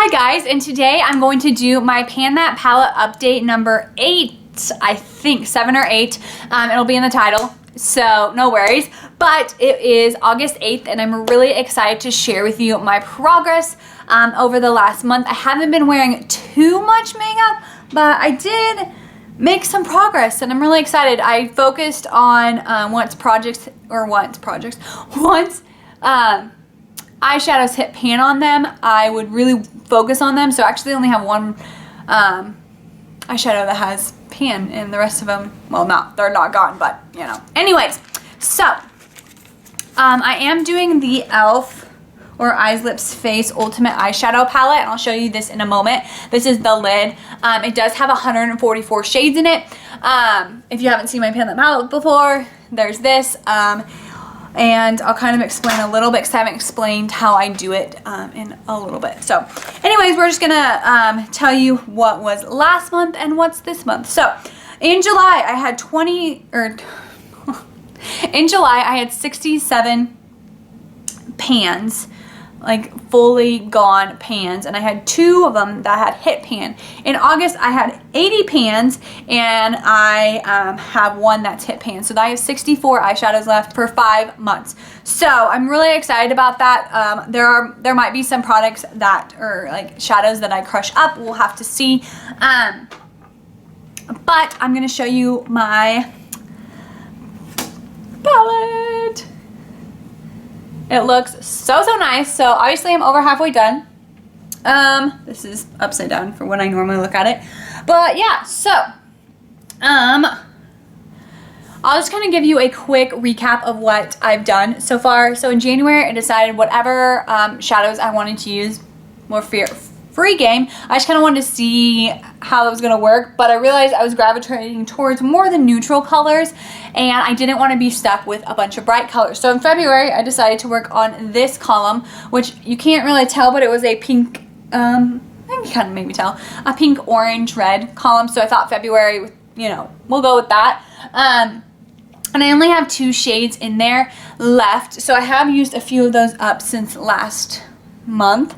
Hi guys, and today I'm going to do my Pan That palette update number 8, I think 7 or 8. It'll be in the title, so no worries. But it is August 8th and I'm really excited to share with you my progress over the last month. I haven't been wearing too much makeup, but I did make some progress and I'm really excited. I focused on once eyeshadows hit pan on them, I would really focus on them. So I actually only have one eyeshadow that has pan, and the rest of them, well, they're not gone, but you know. Anyways, so I am doing the e.l.f. or Eyes Lips Face Ultimate Eyeshadow Palette, and I'll show you this in a moment. This is the lid. It does have 144 shades in it. If you haven't seen my Pan That palette before, there's this. And I'll kind of explain a little bit because I haven't explained how I do it in a little bit. So anyways, we're just gonna tell you what was last month and what's this month. So in July I had 67 pans, like fully gone pans, and I had 2 of them that had hit pan. In August I had 80 pans and I have 1 that's hit pan, so I have 64 eyeshadows left for 5 months. So I'm really excited about that. There might be some products that, or like shadows that I crush up, we'll have to see, but I'm gonna show you my palette. It looks so nice. So obviously I'm over halfway done. This is upside down for when I normally look at it. But yeah, so I'll just kind of give you a quick recap of what I've done so far. So in January I decided whatever shadows I wanted to use more free game. I just kind of wanted to see how it was going to work, but I realized I was gravitating towards more the neutral colors and I didn't want to be stuck with a bunch of bright colors. So in February I decided to work on this column, which you can't really tell, but it was a pink, I can kind of maybe tell, a pink, orange, red column. So I thought February, you know, we'll go with that. And I only have 2 shades in there left, so I have used a few of those up since last month.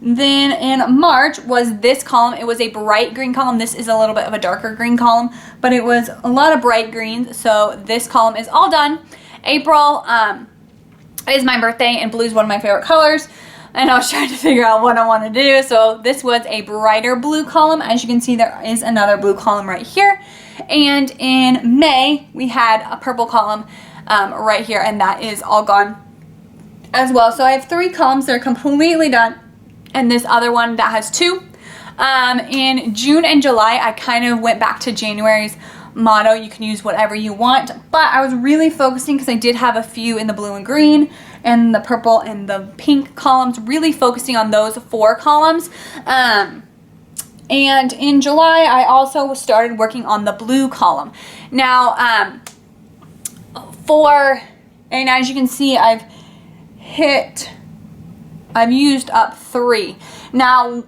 Then in March was this column. It was a bright green column. This is a little bit of a darker green column, but it was a lot of bright greens. So this column is all done. April is my birthday and blue is one of my favorite colors. And I was trying to figure out what I want to do. So this was a brighter blue column. As you can see, there is another blue column right here. And in May, we had a purple column right here, and that is all gone as well. So I have 3 columns that are completely done, and this other one that has 2. In June and July, I kind of went back to January's motto. You can use whatever you want, but I was really focusing because I did have a few in the blue and green and the purple and the pink columns, really focusing on those 4 columns. And in July, I also started working on the blue column. Now, and as you can see, I've used up 3. Now,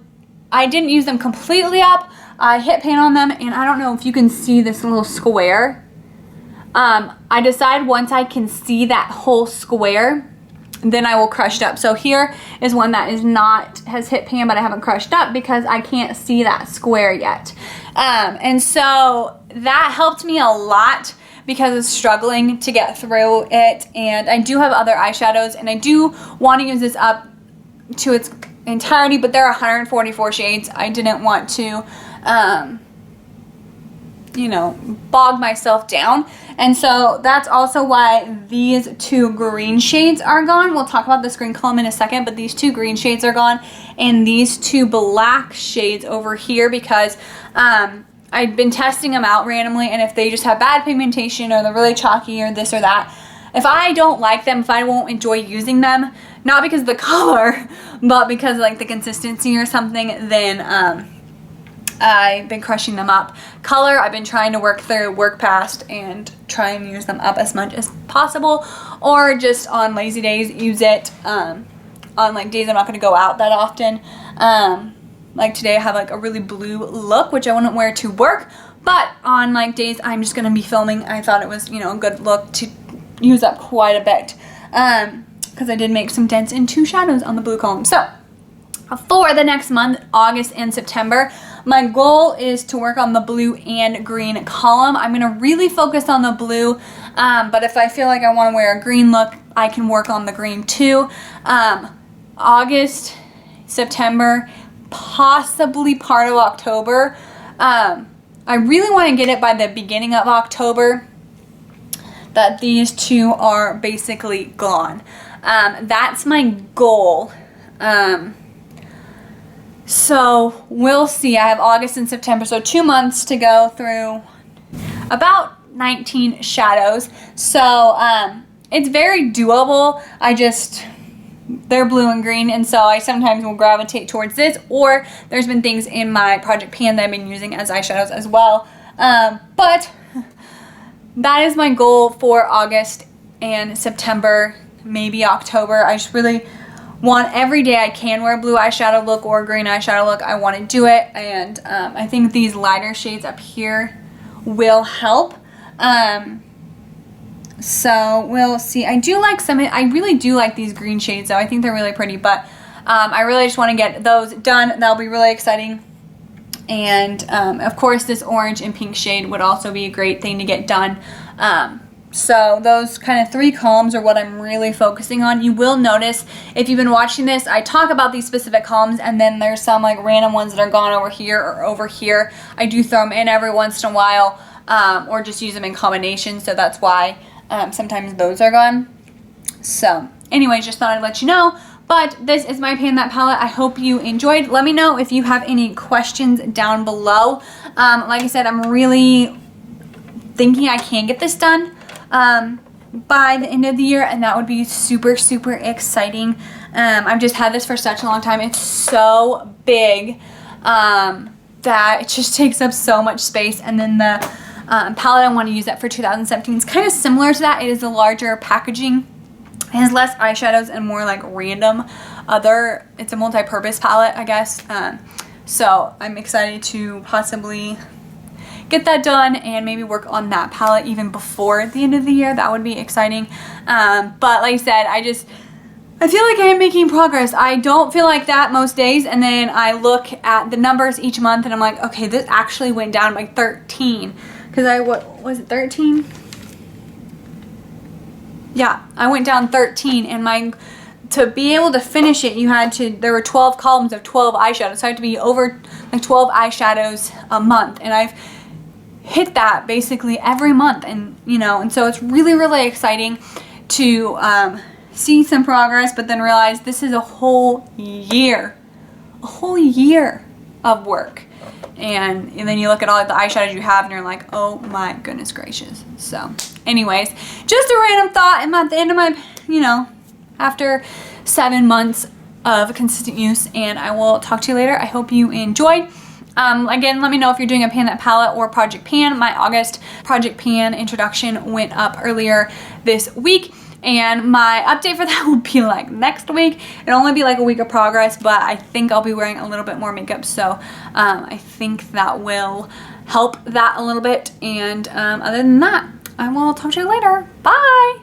I didn't use them completely up. I hit pan on them, and I don't know if you can see this little square. I decide once I can see that whole square, then I will crush it up. So here is one that has hit pan, but I haven't crushed up because I can't see that square yet. And so that helped me a lot because I was struggling to get through it. And I do have other eyeshadows, and I do want to use this up to its entirety, but there are 144 shades. I didn't want to you know, bog myself down, and so that's also why these 2 green shades are gone. We'll talk about this green column in a second, but these 2 green shades are gone, and these 2 black shades over here, because I've been testing them out randomly, and if they just have bad pigmentation or they're really chalky or this or that, if I don't like them, if I won't enjoy using them, not because of the color, but because of like the consistency or something, then I've been crushing them up. Color, I've been trying to work past and try and use them up as much as possible, or just on lazy days use it on like days I'm not going to go out that often. Like today I have like a really blue look, which I wouldn't wear to work, but on like days I'm just going to be filming, I thought it was, you know, a good look to use up quite a bit, because I did make some dents and 2 shadows on the blue column. So for the next month, August and September, my goal is to work on the blue and green column. I'm going to really focus on the blue, but if I feel like I want to wear a green look, I can work on the green too. August, September, possibly part of October. I really want to get it by the beginning of October that these two are basically gone. That's my goal. So we'll see. I have August and September, so 2 months to go through about 19 shadows. So it's very doable. They're blue and green, and so I sometimes will gravitate towards this, or there's been things in my Project Pan that I've been using as eyeshadows as well. But that is my goal for August and September, maybe October. I just really want every day I can wear a blue eyeshadow look or a green eyeshadow look. I want to do it, and I think these lighter shades up here will help. So we'll see. I really do like these green shades though. I think they're really pretty, but I really just want to get those done. That'll be really exciting. And of course this orange and pink shade would also be a great thing to get done. So those kind of 3 columns are what I'm really focusing on. You will notice if you've been watching this, I talk about these specific columns, and then there's some like random ones that are gone over here or over here. I do throw them in every once in a while, or just use them in combination, so that's why sometimes those are gone. So anyways, just thought I'd let you know. But this is my Pan That palette. I hope you enjoyed. Let me know if you have any questions down below. Like I said, I'm really thinking I can get this done by the end of the year, and that would be super, super exciting. I've just had this for such a long time. It's so big that it just takes up so much space. And then the palette I want to use that for 2017 is kind of similar to that. It is a larger packaging. It has less eyeshadows and more like random it's a multi-purpose palette, I guess. So I'm excited to possibly get that done and maybe work on that palette even before the end of the year. That would be exciting. But like I said, I feel like I am making progress. I don't feel like that most days, and then I look at the numbers each month and I'm like, okay, this actually went down by 13. Because what was it, 13? Yeah, I went down 13, and to be able to finish it, there were 12 columns of 12 eyeshadows, so I had to be over like 12 eyeshadows a month, and I've hit that basically every month, and and so it's really, really exciting to see some progress, but then realize this is a whole year of work. And then you look at all the eyeshadows you have and you're like, oh my goodness gracious. So anyways, just a random thought. I'm at the end of my, after 7 months of consistent use, and I will talk to you later. I hope you enjoyed. Again, let me know if you're doing a Pan That palette or Project Pan. My August Project Pan introduction went up earlier this week, and my update for that will be like next week. It'll only be like a week of progress, but I think I'll be wearing a little bit more makeup, so I think that will help that a little bit. And other than that, I will talk to you later. Bye!